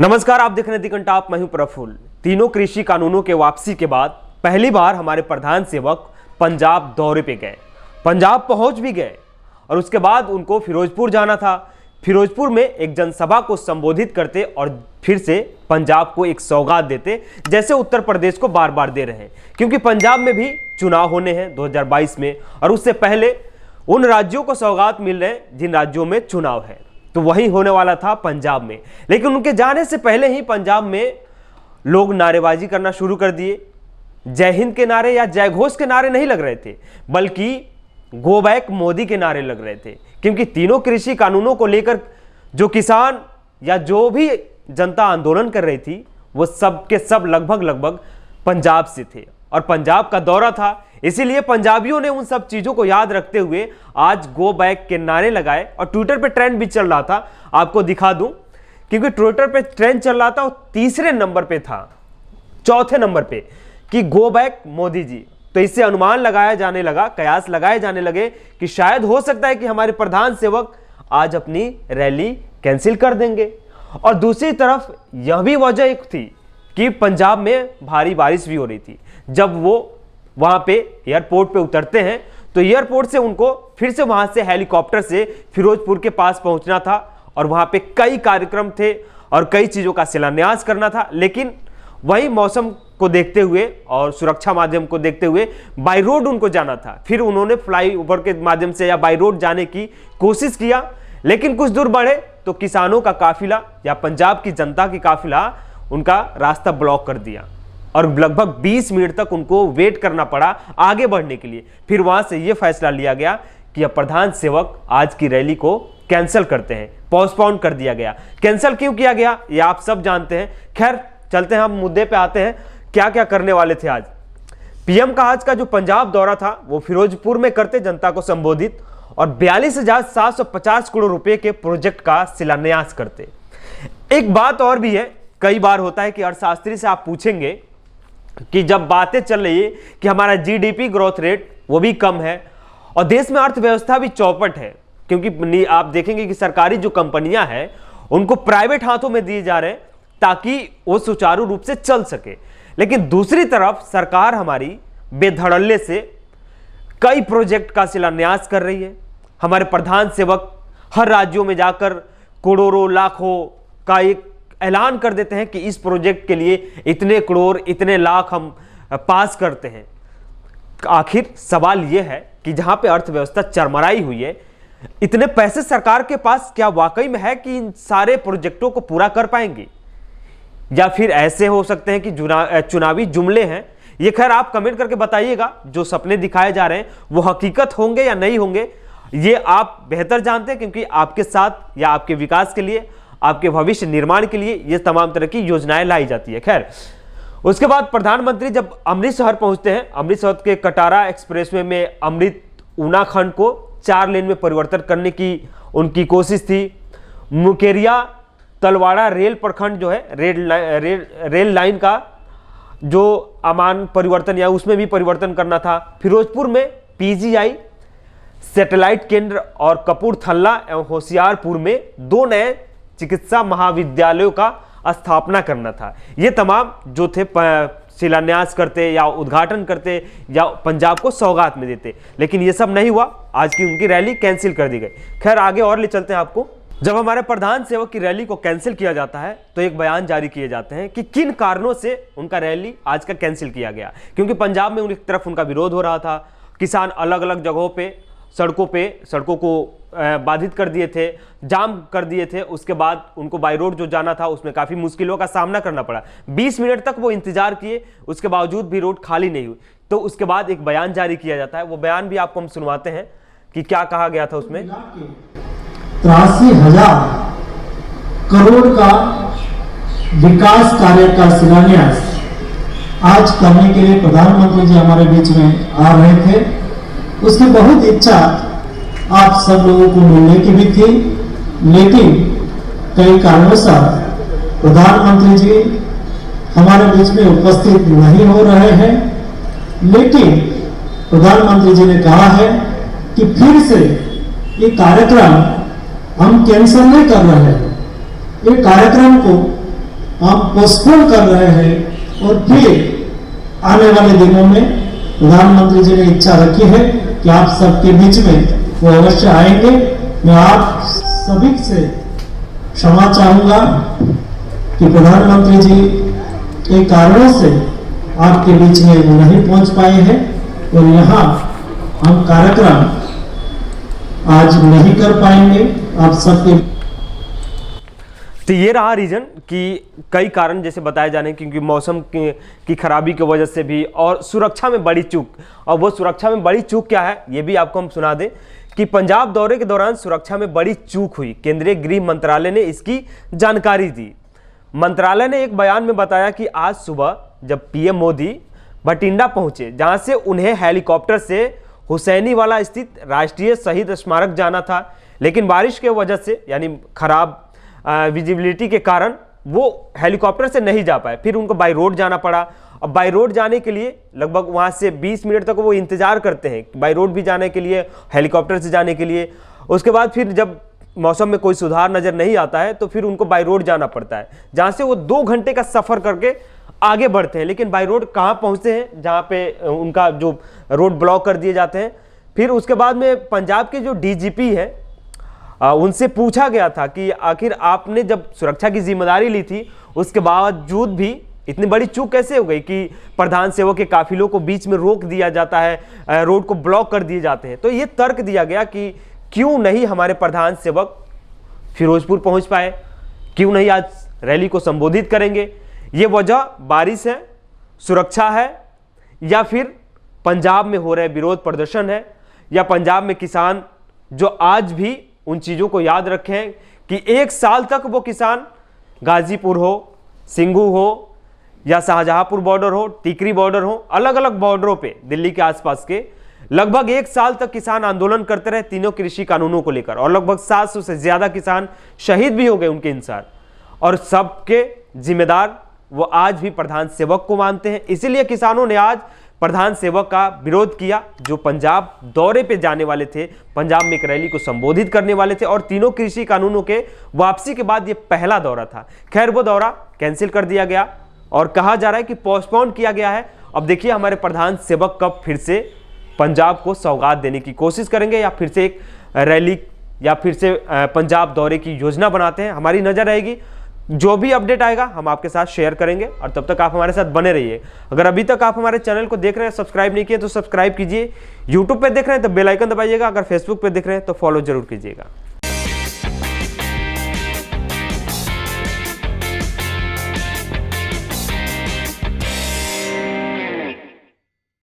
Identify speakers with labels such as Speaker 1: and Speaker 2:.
Speaker 1: नमस्कार, आप देख रहे हैं दी कंटाप। मैं हूं प्रफुल्ल। तीनों कृषि कानूनों के वापसी के बाद पहली बार हमारे प्रधान सेवक पंजाब दौरे पे गए। पंजाब पहुंच भी गए और उसके बाद उनको फिरोजपुर जाना था। फिरोजपुर में एक जनसभा को संबोधित करते और फिर से पंजाब को एक सौगात देते, जैसे उत्तर प्रदेश को बार बार दे रहे हैं, क्योंकि पंजाब में भी चुनाव होने हैं 2022 में और उससे पहले उन राज्यों को सौगात मिल रहे हैं जिन राज्यों में चुनाव है। तो वही होने वाला था पंजाब में, लेकिन उनके जाने से पहले ही पंजाब में लोग नारेबाजी करना शुरू कर दिए। जय हिंद के नारे या जय घोष के नारे नहीं लग रहे थे, बल्कि गो बैक मोदी के नारे लग रहे थे, क्योंकि तीनों कृषि कानूनों को लेकर जो किसान या जो भी जनता आंदोलन कर रही थी वो सब के सब लगभग पंजाब से थे और पंजाब का दौरा था। इसीलिए पंजाबियों ने उन सब चीजों को याद रखते हुए आज गो बैक के नारे लगाए और ट्विटर पे ट्रेंड भी चल रहा था। आपको दिखा दूं, क्योंकि ट्विटर पे ट्रेंड चल रहा था और तीसरे नंबर पे था, चौथे नंबर पे कि गो बैक मोदी जी। तो इससे अनुमान लगाया जाने लगा, कयास लगाए जाने लगे कि शायद हो सकता है कि हमारे प्रधान सेवक आज अपनी रैली कैंसिल कर देंगे। और दूसरी तरफ यह भी वजह एक थी कि पंजाब में भारी बारिश भी हो रही थी। जब वो वहां पे एयरपोर्ट पे उतरते हैं तो एयरपोर्ट से उनको फिर से वहां से हेलीकॉप्टर से फिरोजपुर के पास पहुंचना था और वहां पे कई कार्यक्रम थे और कई चीजों का शिलान्यास करना था। लेकिन वही मौसम को देखते हुए और सुरक्षा माध्यम को देखते हुए बाई रोड उनको जाना था। फिर उन्होंने फ्लाईओवर के माध्यम से या बाई रोड जाने की कोशिश किया, लेकिन कुछ दूर बढ़े तो किसानों का काफिला या पंजाब की जनता की काफिला उनका रास्ता ब्लॉक कर दिया और लगभग 20 मिनट तक उनको वेट करना पड़ा आगे बढ़ने के लिए। फिर वहां से यह फैसला लिया गया कि अब प्रधान सेवक आज की रैली को कैंसिल करते हैं, पोस्टपोन कर दिया गया। कैंसिल क्यों किया गया ये आप सब जानते हैं। खैर चलते हैं, हम मुद्दे पे आते हैं, क्या क्या करने वाले थे आज। पीएम का आज का जो पंजाब दौरा था वो फिरोजपुर में करते जनता को संबोधित और 42,750 करोड़ रुपए के प्रोजेक्ट का शिलान्यास करते। एक बात और भी है, कई बार होता है कि अर्थशास्त्री से आप पूछेंगे कि जब बातें चल रही है कि हमारा जीडीपी ग्रोथ रेट वो भी कम है और देश में अर्थव्यवस्था भी चौपट है, क्योंकि आप देखेंगे कि सरकारी जो कंपनियां हैं उनको प्राइवेट हाथों में दिए जा रहे हैं ताकि वो सुचारू रूप से चल सके। लेकिन दूसरी तरफ सरकार हमारी बेधड़ल्ले से कई प्रोजेक्ट का शिलान्यास कर रही है। हमारे प्रधान सेवक हर राज्यों में जाकर करोड़ों लाखों का एक ऐलान कर देते हैं कि इस प्रोजेक्ट के लिए इतने करोड़ इतने लाख हम पास करते हैं। आखिर सवाल यह है कि जहां पे अर्थव्यवस्था चरमराई हुई है, इतने पैसे सरकार के पास क्या वाकई में है कि इन सारे प्रोजेक्टों को पूरा कर पाएंगे, या फिर ऐसे हो सकते हैं कि चुनावी जुमले हैं। ये खैर आप कमेंट करके बताइएगा, जो सपने दिखाए जा रहे हैं वो हकीकत होंगे या नहीं होंगे, ये आप बेहतर जानते हैं, क्योंकि आपके साथ या आपके विकास के लिए, आपके भविष्य निर्माण के लिए ये तमाम तरह की योजनाएं लाई जाती है। खैर उसके बाद प्रधानमंत्री जब अमृतसर पहुंचते हैं, अमृतसर के कटारा एक्सप्रेसवे में अमृत ऊना खंड को 4 लेन में परिवर्तन करने की उनकी कोशिश थी। मुकेरिया तलवाड़ा रेल प्रखंड जो है रेल लाइन का जो अमान परिवर्तन या उसमें भी परिवर्तन करना था। फिरोजपुर में पीजीआई सैटेलाइट केंद्र और कपूरथला एवं होशियारपुर में 2 नए चिकित्सा महाविद्यालयों का स्थापना करना था। ये तमाम जो थे शिलान्यास करते या उद्घाटन करते या पंजाब को सौगात में देते, लेकिन ये सब नहीं हुआ। आज की उनकी रैली कैंसिल कर दी गई। खैर आगे और ले चलते हैं आपको। जब हमारे प्रधान सेवक की रैली को कैंसिल किया जाता है तो एक बयान जारी किए जाते हैं कि किन कारणों से उनका रैली आज का कैंसिल किया गया। क्योंकि पंजाब में एक तरफ उनका विरोध हो रहा था, किसान अलग अलग जगहों पे सड़कों को बाधित कर दिए थे, जाम कर दिए थे। उसके बाद उनको बाई रोड जो जाना था उसमें काफ़ी मुश्किलों का सामना करना पड़ा। 20 मिनट तक वो इंतजार किए, उसके बावजूद भी रोड खाली नहीं हुई। तो उसके बाद एक बयान जारी किया जाता है, वो बयान भी आपको हम सुनवाते हैं कि क्या कहा गया था उसमें।
Speaker 2: 83,000 करोड़ का विकास कार्य का शिलान्यास आज करने के लिए प्रधानमंत्री जी हमारे बीच में आ रहे थे। उसकी बहुत इच्छा आप सब लोगों को मिलने की भी थी, लेकिन कई कारणों से प्रधानमंत्री जी हमारे बीच में उपस्थित नहीं हो रहे हैं। लेकिन प्रधानमंत्री जी ने कहा है कि फिर से ये कार्यक्रम हम कैंसिल नहीं कर रहे हैं। ये कार्यक्रम को हम पोस्टपोन कर रहे हैं और फिर आने वाले दिनों में प्रधानमंत्री जी ने इच्छा रखी है कि आप सबके बीच में वो अवश्य आएंगे। मैं आप सभी से क्षमा चाहूंगा कि प्रधानमंत्री जी के कारणों से आपके बीच में वो नहीं पहुंच पाए हैं और यहाँ हम कार्यक्रम आज नहीं कर पाएंगे। आप सबके
Speaker 1: तो ये रहा रीजन कि कई कारण जैसे बताए जाने, क्योंकि मौसम की खराबी की वजह से भी और सुरक्षा में बड़ी चूक। और वो सुरक्षा में बड़ी चूक क्या है ये भी आपको हम सुना दें कि पंजाब दौरे के दौरान सुरक्षा में बड़ी चूक हुई। केंद्रीय गृह मंत्रालय ने इसकी जानकारी दी। मंत्रालय ने एक बयान में बताया कि आज सुबह जब पीएम मोदी भटिंडा पहुंचे, जहां से उन्हें हेलीकॉप्टर से हुसैनीवाला स्थित राष्ट्रीय शहीद स्मारक जाना था, लेकिन बारिश के वजह से यानी खराब विजिबिलिटी के कारण वो हेलीकॉप्टर से नहीं जा पाए। फिर उनको बाई रोड जाना पड़ा। अब बाई रोड जाने के लिए लगभग वहाँ से 20 मिनट तक वो इंतजार करते हैं बाई रोड भी जाने के लिए, हेलीकॉप्टर से जाने के लिए। उसके बाद फिर जब मौसम में कोई सुधार नज़र नहीं आता है तो फिर उनको बाई रोड जाना पड़ता है, जहाँ से वो 2 घंटे का सफ़र करके आगे बढ़ते हैं। लेकिन बाई रोड कहाँ पहुँचते हैं जहाँ पे उनका जो रोड ब्लॉक कर दिए जाते हैं। फिर उसके बाद में पंजाब के जो डीजीपी है उनसे पूछा गया था कि आखिर आपने जब सुरक्षा की जिम्मेदारी ली थी उसके बावजूद भी इतनी बड़ी चूक कैसे हो गई कि प्रधान सेवक के काफिलों को बीच में रोक दिया जाता है, रोड को ब्लॉक कर दिए जाते हैं। तो ये तर्क दिया गया कि क्यों नहीं हमारे प्रधान सेवक फिरोजपुर पहुंच पाए, क्यों नहीं आज रैली को संबोधित करेंगे। ये वजह बारिश है, सुरक्षा है, या फिर पंजाब में हो रहे विरोध प्रदर्शन है, या पंजाब में किसान जो आज भी उन चीज़ों को याद रखें कि 1 साल तक वो किसान गाजीपुर हो, सिंगू हो, या शाहजहांपुर बॉर्डर हो, टिकरी बॉर्डर हो, अलग अलग बॉर्डरों पे दिल्ली के आसपास के लगभग 1 साल तक किसान आंदोलन करते रहे तीनों कृषि कानूनों को लेकर, और लगभग 700 से ज्यादा किसान शहीद भी हो गए उनके अनुसार। और सबके जिम्मेदार वो आज भी प्रधान सेवक को मानते हैं। इसीलिए किसानों ने आज प्रधान सेवक का विरोध किया, जो पंजाब दौरे पे जाने वाले थे, पंजाब में एक रैली को संबोधित करने वाले थे, और तीनों कृषि कानूनों के वापसी के बाद ये पहला दौरा था। खैर वो दौरा कैंसिल कर दिया गया और कहा जा रहा है कि पोस्टपोन किया गया है। अब देखिए हमारे प्रधान सेवक कब फिर से पंजाब को सौगात देने की कोशिश करेंगे, या फिर से एक रैली, या फिर से पंजाब दौरे की योजना बनाते हैं। हमारी नज़र रहेगी, जो भी अपडेट आएगा हम आपके साथ शेयर करेंगे। और तब तक आप हमारे साथ बने रहिए। अगर अभी तक आप हमारे चैनल को देख रहे हैं, सब्सक्राइब नहीं किए तो सब्सक्राइब कीजिए। यूट्यूब पे देख रहे हैं तो बेल आइकन दबाइएगा। अगर फेसबुक पे देख रहे हैं तो फॉलो जरूर कीजिएगा।